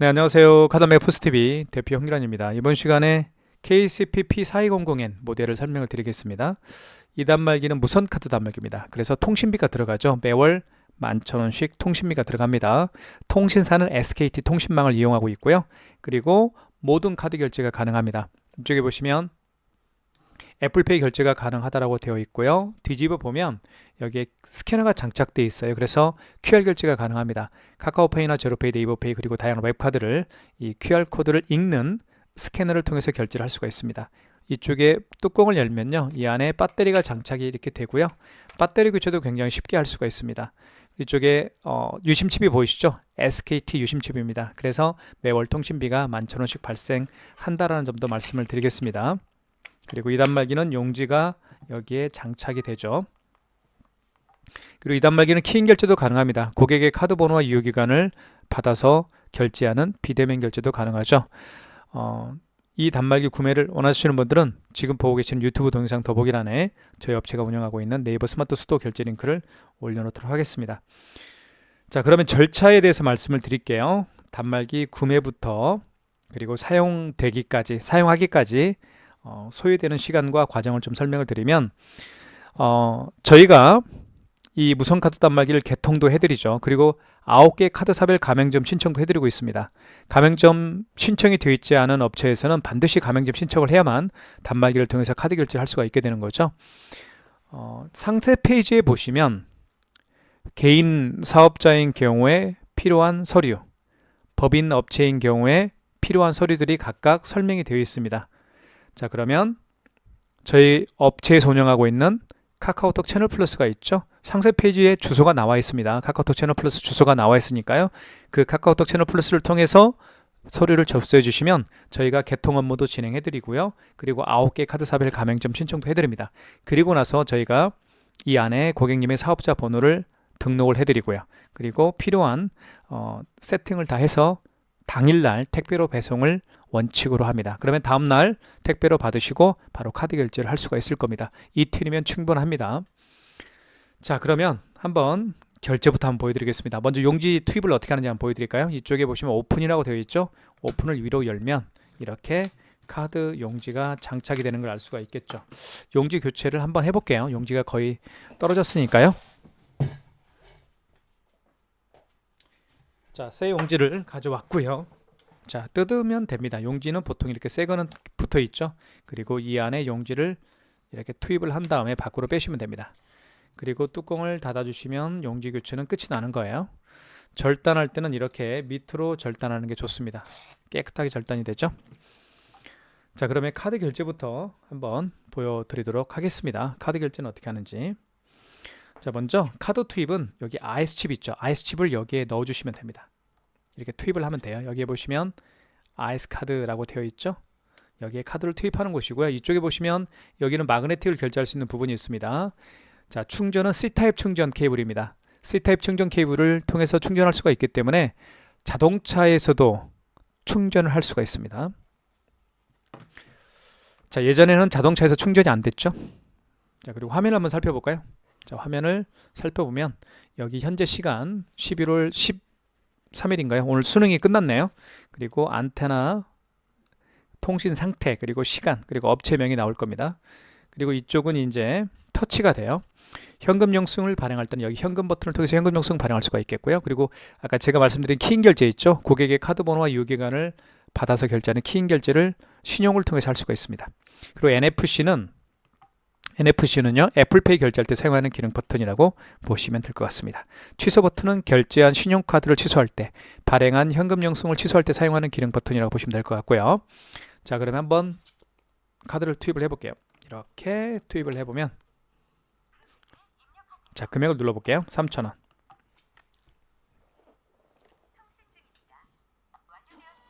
네, 안녕하세요. 카드맥 포스TV 대표 홍기란입니다. 이번 시간에 KCP P4200N 모델을 설명을 드리겠습니다. 이 단말기는 무선 카드 단말기입니다. 그래서 통신비가 들어가죠. 매월 11,000원씩 통신비가 들어갑니다. 통신사는 SKT 통신망을 이용하고 있고요. 그리고 모든 카드 결제가 가능합니다. 이쪽에 보시면 애플페이 결제가 가능하다고 되어 있고요. 뒤집어 보면 여기에 스캐너가 장착되어 있어요. 그래서 QR 결제가 가능합니다. 카카오페이나 제로페이, 네이버페이 그리고 다양한 웹카드를 이 QR 코드를 읽는 스캐너를 통해서 결제를 할 수가 있습니다. 이쪽에 뚜껑을 열면요, 이 안에 배터리가 장착이 이렇게 되고요. 배터리 교체도 굉장히 쉽게 할 수가 있습니다. 이쪽에 유심칩이 보이시죠? SKT 유심칩입니다. 그래서 매월 통신비가 11,000원씩 발생한다라는 점도 말씀을 드리겠습니다. 그리고 이 단말기는 용지가 여기에 장착이 되죠. 그리고 이 단말기는 키인 결제도 가능합니다. 고객의 카드 번호와 유효기간을 받아서 결제하는 비대면 결제도 가능하죠. 이 단말기 구매를 원하시는 분들은 지금 보고 계시는 유튜브 동영상 더보기란에 저희 업체가 운영하고 있는 네이버 스마트 수도 결제 링크를 올려놓도록 하겠습니다. 자, 그러면 절차에 대해서 말씀을 드릴게요. 단말기 구매부터 그리고 사용하기까지 소요되는 시간과 과정을 좀 설명을 드리면, 저희가 이 무선카드 단말기를 개통도 해드리죠. 그리고 9개 카드사별 가맹점 신청도 해드리고 있습니다. 가맹점 신청이 되어 있지 않은 업체에서는 반드시 가맹점 신청을 해야만 단말기를 통해서 카드 결제를 할 수가 있게 되는 거죠. 상세 페이지에 보시면 개인 사업자인 경우에 필요한 서류, 법인 업체인 경우에 필요한 서류들이 각각 설명이 되어 있습니다. 자, 그러면 저희 업체에서 운영하고 있는 카카오톡 채널 플러스가 있죠. 상세 페이지에 주소가 나와 있습니다. 카카오톡 채널 플러스 주소가 나와 있으니까요. 그 카카오톡 채널 플러스를 통해서 서류를 접수해 주시면 저희가 개통 업무도 진행해 드리고요. 그리고 9개 카드사별 가맹점 신청도 해 드립니다. 그리고 나서 저희가 이 안에 고객님의 사업자 번호를 등록을 해 드리고요. 그리고 필요한 세팅을 다 해서 당일날 택배로 배송을 원칙으로 합니다. 그러면 다음날 택배로 받으시고 바로 카드 결제를 할 수가 있을 겁니다. 이틀이면 충분합니다. 자, 그러면 한번 결제부터 한번 보여드리겠습니다. 먼저 용지 투입을 어떻게 하는지 한번 보여드릴까요? 이쪽에 보시면 오픈이라고 되어 있죠. 오픈을 위로 열면 이렇게 카드 용지가 장착이 되는 걸 알 수가 있겠죠. 용지 교체를 한번 해볼게요. 용지가 거의 떨어졌으니까요. 자, 새 용지를 가져왔고요. 자, 뜯으면 됩니다. 용지는 보통 이렇게 새 거는 붙어 있죠. 그리고 이 안에 용지를 이렇게 투입을 한 다음에 밖으로 빼시면 됩니다. 그리고 뚜껑을 닫아 주시면 용지 교체는 끝이 나는 거예요. 절단할 때는 이렇게 밑으로 절단하는 게 좋습니다. 깨끗하게 절단이 되죠. 자, 그러면 카드 결제부터 한번 보여드리도록 하겠습니다. 카드 결제는 어떻게 하는지. 자, 먼저 카드 투입은 여기 IS칩 있죠. IS칩을 여기에 넣어 주시면 됩니다. 이렇게 투입을 하면 돼요. 여기에 보시면 IS 카드라고 되어 있죠. 여기에 카드를 투입하는 곳이고요. 이쪽에 보시면 여기는 마그네틱을 결제할 수 있는 부분이 있습니다. 자, 충전은 C타입 충전 케이블입니다. C타입 충전 케이블을 통해서 충전할 수가 있기 때문에 자동차에서도 충전을 할 수가 있습니다. 자, 예전에는 자동차에서 충전이 안 됐죠. 자, 그리고 화면을 한번 살펴볼까요? 자, 화면을 살펴보면 여기 현재 시간 11월 13일인가요? 오늘 수능이 끝났네요. 그리고 안테나, 통신 상태, 그리고 시간, 그리고 업체명이 나올 겁니다. 그리고 이쪽은 이제 터치가 돼요. 현금 영수증을 발행할 때는 여기 현금 버튼을 통해서 현금 영수증 발행할 수가 있겠고요. 그리고 아까 제가 말씀드린 키인 결제 있죠. 고객의 카드 번호와 유효기간을 받아서 결제하는 키인 결제를 신용을 통해서 할 수가 있습니다. 그리고 NFC는요, 애플페이 결제할 때 사용하는 기능 버튼이라고 보시면 될 것 같습니다. 취소 버튼은 결제한 신용카드를 취소할 때, 발행한 현금 영수증을 취소할 때 사용하는 기능 버튼이라고 보시면 될 것 같고요. 자, 그러면 한번 카드를 투입을 해볼게요. 이렇게 투입을 해보면, 자, 금액을 눌러볼게요. 3,000원.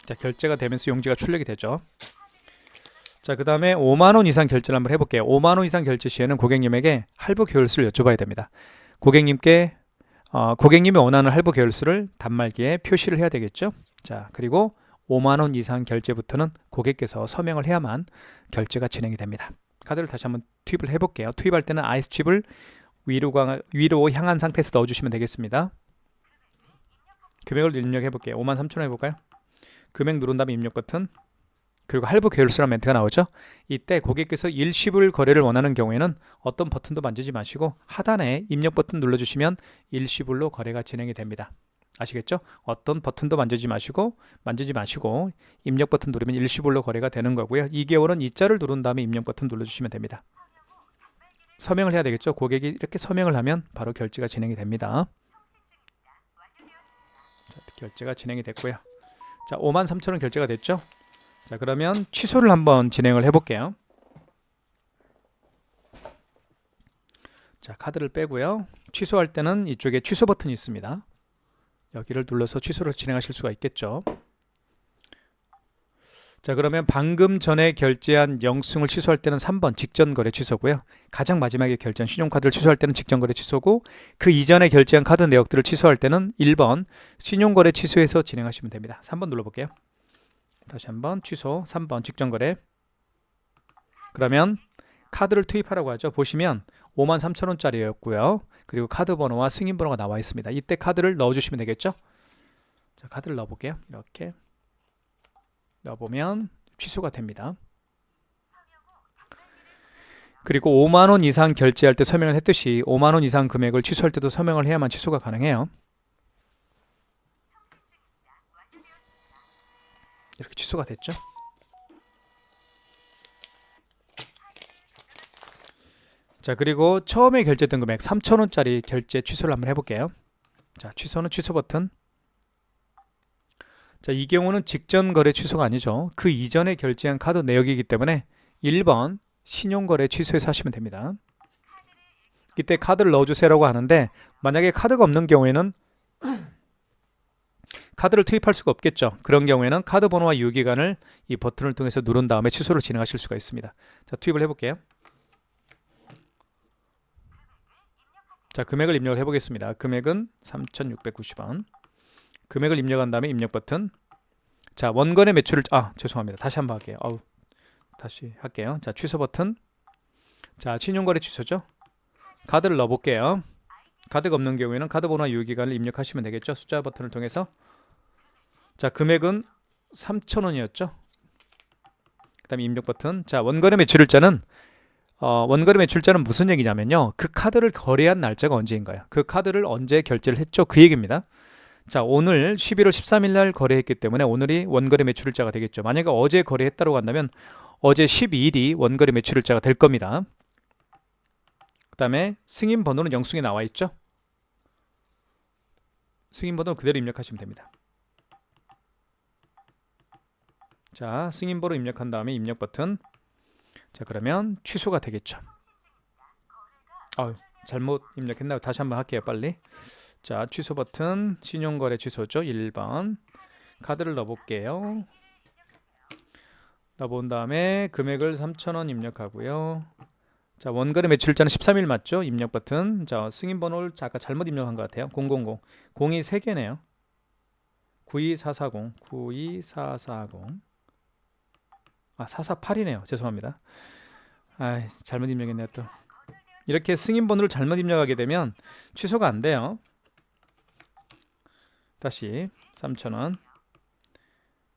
자, 결제가 되면서 용지가 출력이 되죠. 자, 그 다음에 5만원 이상 결제를 한번 해볼게요. 5만원 이상 결제 시에는 고객님에게 할부 계열수를 여쭤봐야 됩니다. 고객님이 원하는 할부 계열수를 단말기에 표시를 해야 되겠죠. 자, 그리고 5만원 이상 결제부터는 고객께서 서명을 해야만 결제가 진행이 됩니다. 카드를 다시 한번 투입을 해볼게요. 투입할 때는 IS칩을 위로 향한 상태에서 넣어주시면 되겠습니다. 금액을 입력해 볼게요. 53,000원 해볼까요? 금액 누른 다음에 입력 버튼, 그리고 할부 계열수라는 멘트가 나오죠. 이때 고객께서 일시불 거래를 원하는 경우에는 어떤 버튼도 만지지 마시고 하단에 입력 버튼 눌러주시면 일시불로 거래가 진행이 됩니다. 아시겠죠? 어떤 버튼도 만지지 마시고 입력 버튼 누르면 일시불로 거래가 되는 거고요. 2개월은 이자를 누른 다음에 입력 버튼 눌러주시면 됩니다. 서명을 해야 되겠죠? 고객이 이렇게 서명을 하면 바로 결제가 진행이 됩니다. 자, 결제가 진행이 됐고요. 자, 53,000원 결제가 됐죠? 자, 그러면 취소를 한번 진행을 해볼게요. 자, 카드를 빼고요. 취소할 때는 이쪽에 취소 버튼이 있습니다. 여기를 눌러서 취소를 진행하실 수가 있겠죠. 자, 그러면 방금 전에 결제한 영수증을 취소할 때는 3번 직전 거래 취소고요. 가장 마지막에 결제한 신용카드를 취소할 때는 직전 거래 취소고, 그 이전에 결제한 카드 내역들을 취소할 때는 1번 신용거래 취소해서 진행하시면 됩니다. 3번 눌러볼게요. 다시 한번 취소, 3번 직전 거래. 그러면 카드를 투입하라고 하죠. 보시면 53,000원짜리였고요. 그리고 카드 번호와 승인 번호가 나와 있습니다. 이때 카드를 넣어주시면 되겠죠. 자, 카드를 넣어볼게요. 이렇게 넣어보면 취소가 됩니다. 그리고 5만원 이상 결제할 때 서명을 했듯이 5만원 이상 금액을 취소할 때도 서명을 해야만 취소가 가능해요. 이렇게 취소가 됐죠. 자, 그리고 처음에 결제했던 금액 3,000원짜리 결제 취소를 한번 해볼게요. 자, 취소는 취소 버튼. 자, 이 경우는 직전 거래 취소가 아니죠. 그 이전에 결제한 카드 내역이기 때문에 1번 신용거래 취소해서 하시면 됩니다. 이때 카드를 넣어주세요라고 하는데, 만약에 카드가 없는 경우에는 카드를 투입할 수가 없겠죠. 그런 경우에는 카드 번호와 유효기간을 이 버튼을 통해서 누른 다음에 취소를 진행하실 수가 있습니다. 자, 투입을 해볼게요. 자, 금액을 입력을 해보겠습니다. 금액은 3,690원. 금액을 입력한 다음에 입력 버튼. 자, 원건의 매출을 죄송합니다. 다시 한번 할게요. 다시 할게요. 자, 취소 버튼. 자, 신용거래 취소죠. 카드를 넣어볼게요. 카드가 없는 경우에는 카드 번호와 유효기간을 입력하시면 되겠죠. 숫자 버튼을 통해서. 자, 금액은 3,000원이었죠. 그 다음에 입력 버튼. 자, 원거래 매출일자는 원거래 매출자는 무슨 얘기냐면요, 그 카드를 거래한 날짜가 언제인가요? 그 카드를 언제 결제를 했죠? 그 얘기입니다. 자, 오늘 11월 13일 날 거래했기 때문에 오늘이 원거래 매출일자가 되겠죠. 만약에 어제 거래했다고 한다면 어제 12일이 원거래 매출일자가 될 겁니다. 그 다음에 승인 번호는 영수증에 나와 있죠. 승인 번호 그대로 입력하시면 됩니다. 자, 승인 번호 입력한 다음에 입력 버튼. 자, 그러면 취소가 되겠죠. 잘못 입력했나요? 다시 한번 할게요, 빨리. 자, 취소 버튼, 신용거래 취소죠. 1번. 카드를 넣어볼게요. 넣어본 다음에 금액을 3,000원 입력하고요. 자, 원거래 매출일자는 13일 맞죠? 입력 버튼. 자, 승인 번호를 아까 잘못 입력한 것 같아요. 000. 0이 3개네요. 92440. 92440. 448이네요. 죄송합니다. 잘못 입력했네요. 또 이렇게 승인 번호를 잘못 입력하게 되면 취소가 안 돼요. 다시 3,000원.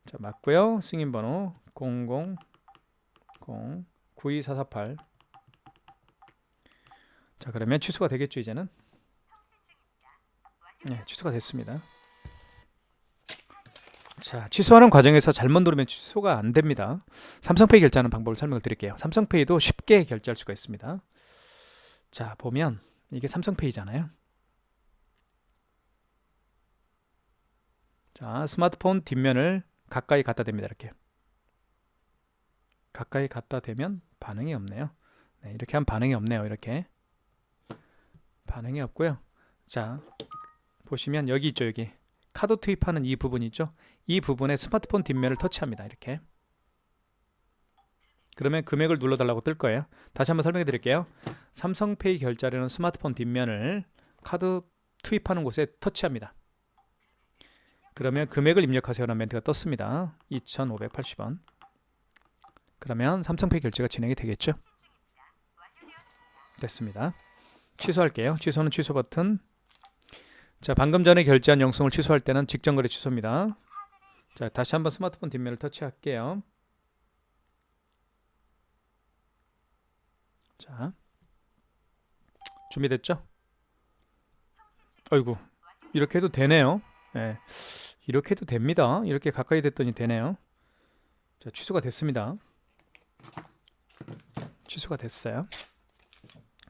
자, 맞고요. 승인 번호 000 92448. 자, 그러면 취소가 되겠죠, 이제는. 네, 취소가 됐습니다. 자, 취소하는 과정에서 잘못 누르면 취소가 안 됩니다. 삼성페이 결제하는 방법을 설명을 드릴게요. 삼성페이도 쉽게 결제할 수가 있습니다. 자, 보면 이게 삼성페이잖아요. 자, 스마트폰 뒷면을 가까이 갖다 댑니다. 이렇게 가까이 갖다 대면 반응이 없네요. 네, 이렇게 하면 반응이 없네요. 이렇게 반응이 없고요. 자, 보시면 여기 있죠. 여기 카드 투입하는 이 부분이 있죠. 이 부분에 스마트폰 뒷면을 터치합니다. 이렇게. 그러면 금액을 눌러달라고 뜰 거예요. 다시 한번 설명해 드릴게요. 삼성페이 결제하려는 스마트폰 뒷면을 카드 투입하는 곳에 터치합니다. 그러면 금액을 입력하세요라는 멘트가 떴습니다. 2,580원. 그러면 삼성페이 결제가 진행이 되겠죠. 됐습니다. 취소할게요. 취소는 취소 버튼. 자, 방금 전에 결제한 영수증을 취소할 때는 직전 거래 취소입니다. 자, 다시 한번 스마트폰 뒷면을 터치할게요. 자, 준비됐죠? 아이고, 이렇게 해도 되네요. 네, 이렇게 해도 됩니다. 이렇게 가까이 됐더니 되네요. 자, 취소가 됐습니다. 취소가 됐어요.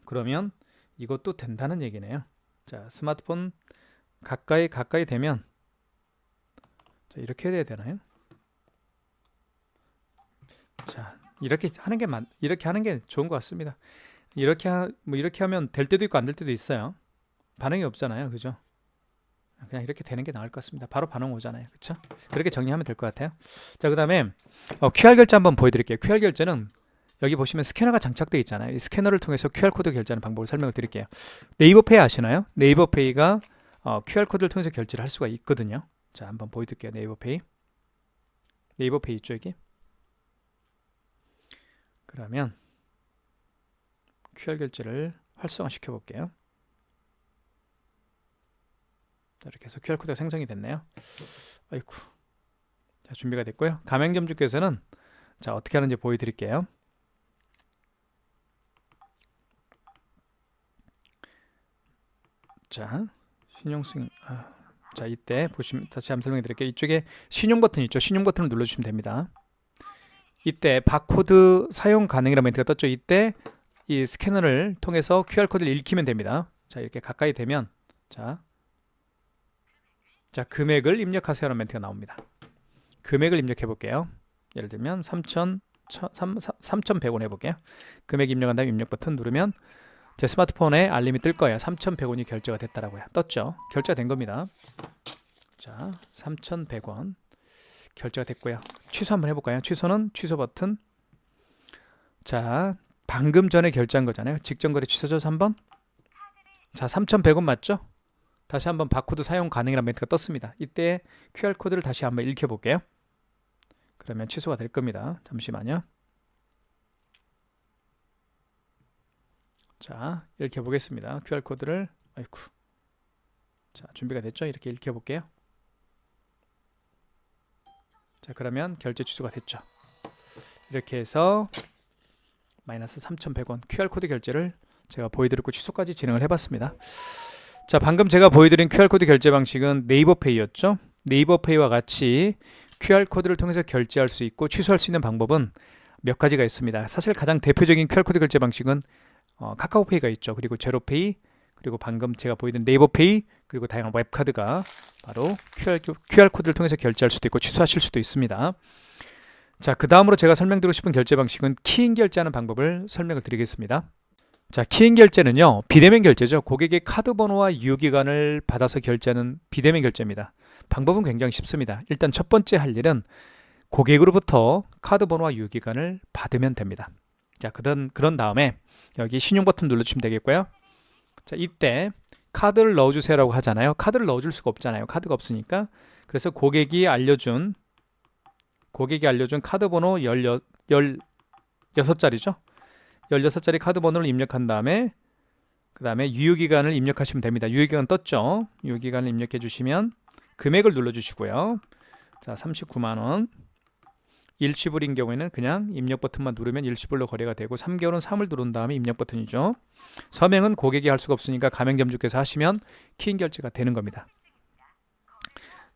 그러면 이것도 된다는 얘기네요. 자, 스마트폰 가까이 되면, 자, 이렇게 해야 되나요? 자, 이렇게 하는 게 좋은 것 같습니다. 이렇게 하면 될 때도 있고 안 될 때도 있어요. 반응이 없잖아요, 그죠? 그냥 이렇게 되는 게 나을 것 같습니다. 바로 반응 오잖아요, 그렇죠? 그렇게 정리하면 될 것 같아요. 자, 그다음에 QR 결제 한번 보여드릴게요. QR 결제는 여기 보시면 스캐너가 장착되어 있잖아요. 이 스캐너를 통해서 QR 코드 결제하는 방법을 설명을 드릴게요. 네이버페이 아시나요? 네이버페이가 QR 코드를 통해서 결제를 할 수가 있거든요. 자, 한번 보여드릴게요. 네이버페이 있죠, 여기? 그러면 QR 결제를 활성화 시켜볼게요. 자, 이렇게 해서 QR코드가 생성이 됐네요. 아이쿠. 자, 준비가 됐고요. 가맹점주께서는 자, 어떻게 하는지 보여드릴게요. 자, 신용승인. 자, 이때 보시면 다시 한번 설명해 드릴게요. 이쪽에 신용 버튼 있죠? 신용 버튼을 눌러주시면 됩니다. 이때 바코드 사용 가능이라는 멘트가 떴죠? 이때 이 스캐너를 통해서 QR코드를 읽히면 됩니다. 자, 이렇게 가까이 되면 자, 금액을 입력하세요라는 멘트가 나옵니다. 금액을 입력해 볼게요. 예를 들면 3,100원 해볼게요. 금액 입력한 다음에 입력 버튼 누르면 제 스마트폰에 알림이 뜰 거예요. 3,100원이 결제가 됐다라고요. 떴죠? 결제가 된 겁니다. 자, 3,100원 결제가 됐고요. 취소 한번 해볼까요? 취소는 취소 버튼. 자, 방금 전에 결제한 거잖아요. 직전 거래 취소죠. 3번. 자, 3,100원 맞죠? 다시 한번 바코드 사용 가능이라는 멘트가 떴습니다. 이때 QR코드를 다시 한번 읽혀볼게요. 그러면 취소가 될 겁니다. 잠시만요. 자, 읽혀보겠습니다. QR코드를. 아이쿠. 자, 준비가 됐죠? 이렇게 읽혀볼게요. 자, 그러면 결제 취소가 됐죠. 이렇게 해서 마이너스 3,100원 QR코드 결제를 제가 보여드렸고 취소까지 진행을 해봤습니다. 자, 방금 제가 보여드린 QR코드 결제 방식은 네이버페이였죠. 네이버페이와 같이 QR코드를 통해서 결제할 수 있고 취소할 수 있는 방법은 몇 가지가 있습니다. 사실 가장 대표적인 QR코드 결제 방식은 카카오페이가 있죠. 그리고 제로페이, 그리고 방금 제가 보여드린 네이버페이, 그리고 다양한 웹카드가 바로 QR코드를 통해서 결제할 수도 있고 취소하실 수도 있습니다. 자, 그 다음으로 제가 설명드리고 싶은 결제 방식은 키인 결제하는 방법을 설명을 드리겠습니다. 자, 키인 결제는요, 비대면 결제죠. 고객의 카드 번호와 유효기간을 받아서 결제하는 비대면 결제입니다. 방법은 굉장히 쉽습니다. 일단 첫 번째 할 일은 고객으로부터 카드 번호와 유효기간을 받으면 됩니다. 자, 그런 다음에 여기 신용 버튼 눌러주시면 되겠고요. 자, 이때 카드를 넣어주세요라고 하잖아요. 카드를 넣어줄 수가 없잖아요. 카드가 없으니까. 그래서 고객이 알려준 카드 번호 16자리죠. 16자리 카드 번호를 입력한 다음에 그 다음에 유효기간을 입력하시면 됩니다. 유효기간 떴죠. 유효기간을 입력해 주시면 금액을 눌러주시고요. 자, 39만원. 일시불인 경우에는 그냥 입력 버튼만 누르면 일시불로 거래가 되고 3개월은 3을 누른 다음에 입력 버튼이죠. 서명은 고객이 할 수가 없으니까 가맹점주께서 하시면 키인 결제가 되는 겁니다.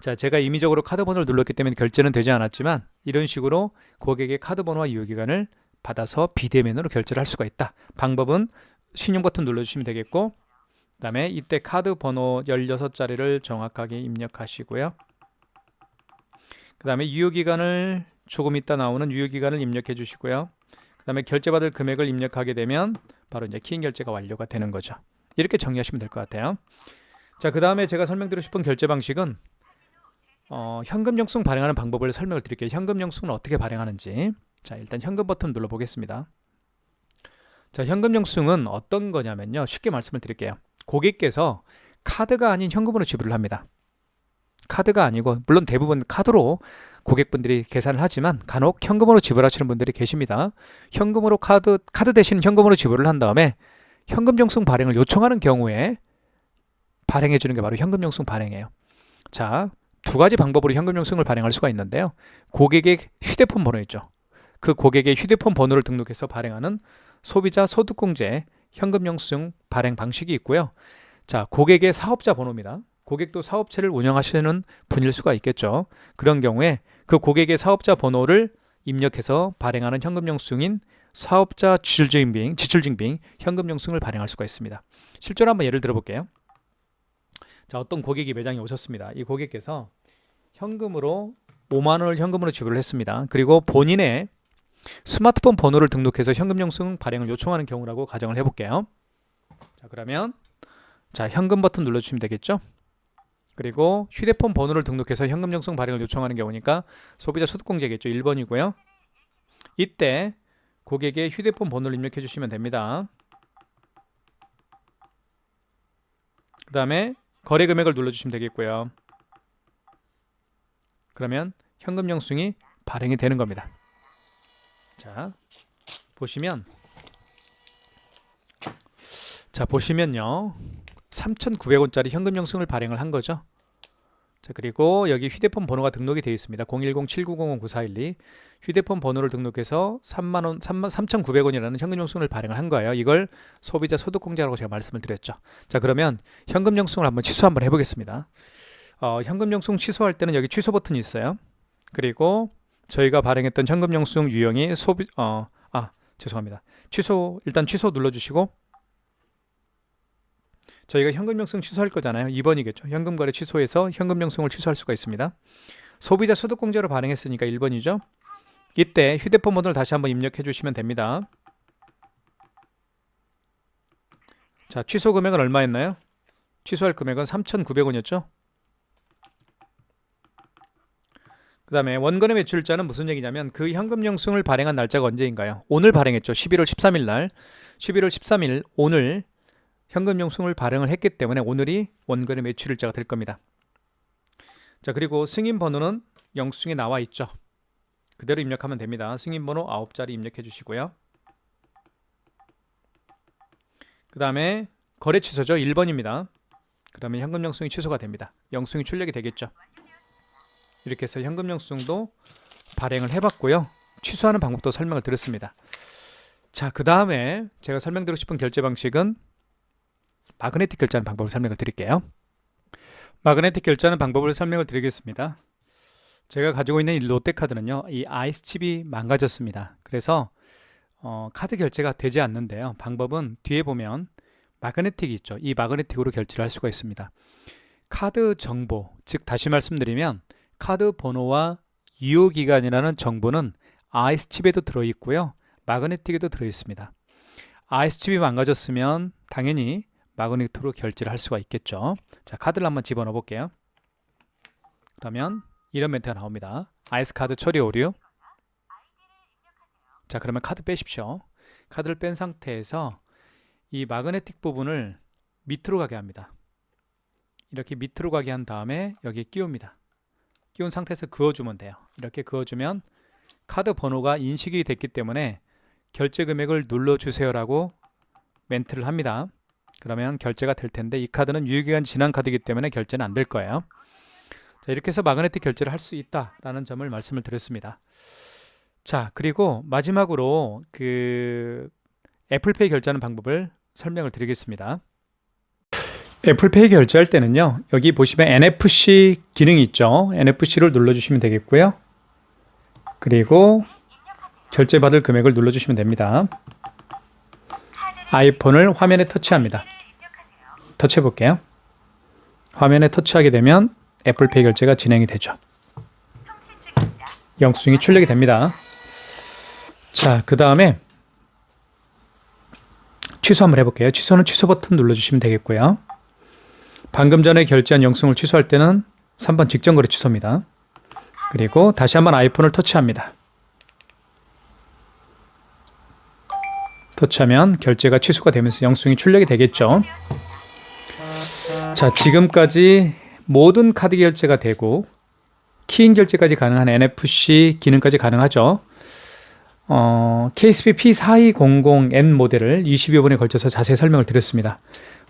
자, 제가 임의적으로 카드 번호를 눌렀기 때문에 결제는 되지 않았지만 이런 식으로 고객의 카드 번호와 유효기간을 받아서 비대면으로 결제를 할 수가 있다. 방법은 신용 버튼 눌러주시면 되겠고 그 다음에 이때 카드 번호 16자리를 정확하게 입력하시고요. 그 다음에 유효기간을 조금 있다 나오는 유효기간을 입력해 주시고요. 그 다음에 결제받을 금액을 입력하게 되면 바로 이제 키인 결제가 완료가 되는 거죠. 이렇게 정리하시면 될 것 같아요. 자, 그 다음에 제가 설명드리고 싶은 결제 방식은 현금 영수증 발행하는 방법을 설명을 드릴게요. 현금 영수증은 어떻게 발행하는지. 자, 일단 현금 버튼 눌러 보겠습니다. 자, 현금 영수증은 어떤 거냐면요. 쉽게 말씀을 드릴게요. 고객께서 카드가 아닌 현금으로 지불을 합니다. 카드가 아니고 물론 대부분 카드로 고객분들이 계산을 하지만 간혹 현금으로 지불하시는 분들이 계십니다. 현금으로 카드 대신 현금으로 지불을 한 다음에 현금 영수증 발행을 요청하는 경우에 발행해 주는 게 바로 현금 영수증 발행이에요. 자, 두 가지 방법으로 현금 영수증을 발행할 수가 있는데요. 고객의 휴대폰 번호 있죠. 그 고객의 휴대폰 번호를 등록해서 발행하는 소비자 소득공제 현금 영수증 발행 방식이 있고요. 자, 고객의 사업자 번호입니다. 고객도 사업체를 운영하시는 분일 수가 있겠죠. 그런 경우에 그 고객의 사업자 번호를 입력해서 발행하는 현금 영수증인 사업자 지출증빙 현금 영수증을 발행할 수가 있습니다. 실제로 한번 예를 들어볼게요. 자, 어떤 고객이 매장에 오셨습니다. 이 고객께서 현금으로 5만 원을 현금으로 지불을 했습니다. 그리고 본인의 스마트폰 번호를 등록해서 현금 영수증 발행을 요청하는 경우라고 가정을 해볼게요. 자, 그러면 자, 현금 버튼 눌러주시면 되겠죠. 그리고 휴대폰 번호를 등록해서 현금 영수증 발행을 요청하는 경우니까 소비자 소득공제겠죠. 1번이고요. 이때 고객의 휴대폰 번호를 입력해 주시면 됩니다. 그 다음에 거래 금액을 눌러주시면 되겠고요. 그러면 현금 영수증이 발행이 되는 겁니다. 자, 보시면요. 3,900원짜리 현금 영수증을 발행을 한 거죠. 자, 그리고 여기 휴대폰 번호가 등록이 되어 있습니다. 010-7900-9412 휴대폰 번호를 등록해서 3,900원이라는 현금 영수증을 발행을 한 거예요. 이걸 소비자 소득공제라고 제가 말씀을 드렸죠. 자, 그러면 현금 영수증을 한번 취소 한번 해보겠습니다. 현금 영수증 취소할 때는 여기 취소 버튼이 있어요. 그리고 저희가 발행했던 현금 영수증 유형이 죄송합니다. 일단 취소 눌러주시고 저희가 현금 영수증 취소할 거잖아요. 2번이겠죠. 현금 거래 취소해서 현금 영수증을 취소할 수가 있습니다. 소비자 소득공제로 발행했으니까 1번이죠. 이때 휴대폰 번호를 다시 한번 입력해 주시면 됩니다. 자, 취소 금액은 얼마였나요? 취소할 금액은 3,900원이었죠. 그 다음에 원건의 매출자는 무슨 얘기냐면 그 현금 영수증을 발행한 날짜가 언제인가요? 오늘 발행했죠. 11월 13일 날 11월 13일 오늘 현금 영수증을 발행을 했기 때문에 오늘이 원건의 매출일자가 될 겁니다. 자, 그리고 승인 번호는 영수증에 나와 있죠. 그대로 입력하면 됩니다. 승인 번호 9자리 입력해 주시고요. 그 다음에 거래 취소죠. 1번입니다. 그러면 현금 영수증이 취소가 됩니다. 영수증이 출력이 되겠죠. 이렇게 해서 현금 영수증도 발행을 해봤고요. 취소하는 방법도 설명을 드렸습니다. 자, 그 다음에 제가 설명드리고 싶은 결제 방식은 마그네틱 결제하는 방법을 설명을 드릴게요. 마그네틱 결제하는 방법을 설명을 드리겠습니다. 제가 가지고 있는 이 롯데카드는요, 이 아이스칩이 망가졌습니다. 그래서 카드 결제가 되지 않는데요. 방법은 뒤에 보면 마그네틱이 있죠. 이 마그네틱으로 결제를 할 수가 있습니다. 카드 정보, 즉 다시 말씀드리면 카드 번호와 유효기간이라는 정보는 아이스칩에도 들어있고요. 마그네틱에도 들어있습니다. 아이스칩이 망가졌으면 당연히 마그네틱으로 결제를 할 수가 있겠죠. 자, 카드를 한번 집어넣어 볼게요. 그러면 이런 멘트가 나옵니다. 아이스카드 처리 오류. 자, 그러면 카드 빼십시오. 카드를 뺀 상태에서 이 마그네틱 부분을 밑으로 가게 합니다. 이렇게 밑으로 가게 한 다음에 여기에 끼웁니다. 끼운 상태에서 그어주면 돼요. 이렇게 그어주면 카드 번호가 인식이 됐기 때문에 결제 금액을 눌러주세요 라고 멘트를 합니다. 그러면 결제가 될 텐데 이 카드는 유효기간 지난 카드이기 때문에 결제는 안 될 거예요. 자, 이렇게 해서 마그네틱 결제를 할 수 있다라는 점을 말씀을 드렸습니다. 자, 그리고 마지막으로 그 애플페이 결제하는 방법을 설명을 드리겠습니다. 애플페이 결제할 때는요, 여기 보시면 NFC 기능이 있죠. NFC를 눌러주시면 되겠고요. 그리고 결제받을 금액을 눌러주시면 됩니다. 아이폰을 화면에 터치합니다. 터치해 볼게요. 화면에 터치하게 되면 애플페이 결제가 진행이 되죠. 영수증이 출력이 됩니다. 자, 그 다음에 취소 한번 해볼게요. 취소는 취소 버튼 눌러주시면 되겠고요. 방금 전에 결제한 영수증을 취소할 때는 3번 직전거래 취소입니다. 그리고 다시 한번 아이폰을 터치합니다. 터치하면 결제가 취소가 되면서 영수증이 출력이 되겠죠. 자, 지금까지 모든 카드 결제가 되고 키인 결제까지 가능한 NFC 기능까지 가능하죠. KSP P4200N 모델을 20여 번에 걸쳐서 자세히 설명을 드렸습니다.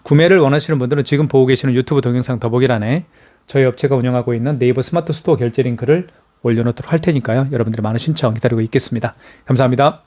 구매를 원하시는 분들은 지금 보고 계시는 유튜브 동영상 더보기란에 저희 업체가 운영하고 있는 네이버 스마트 스토어 결제 링크를 올려놓도록 할 테니까요. 여러분들의 많은 신청 기다리고 있겠습니다. 감사합니다.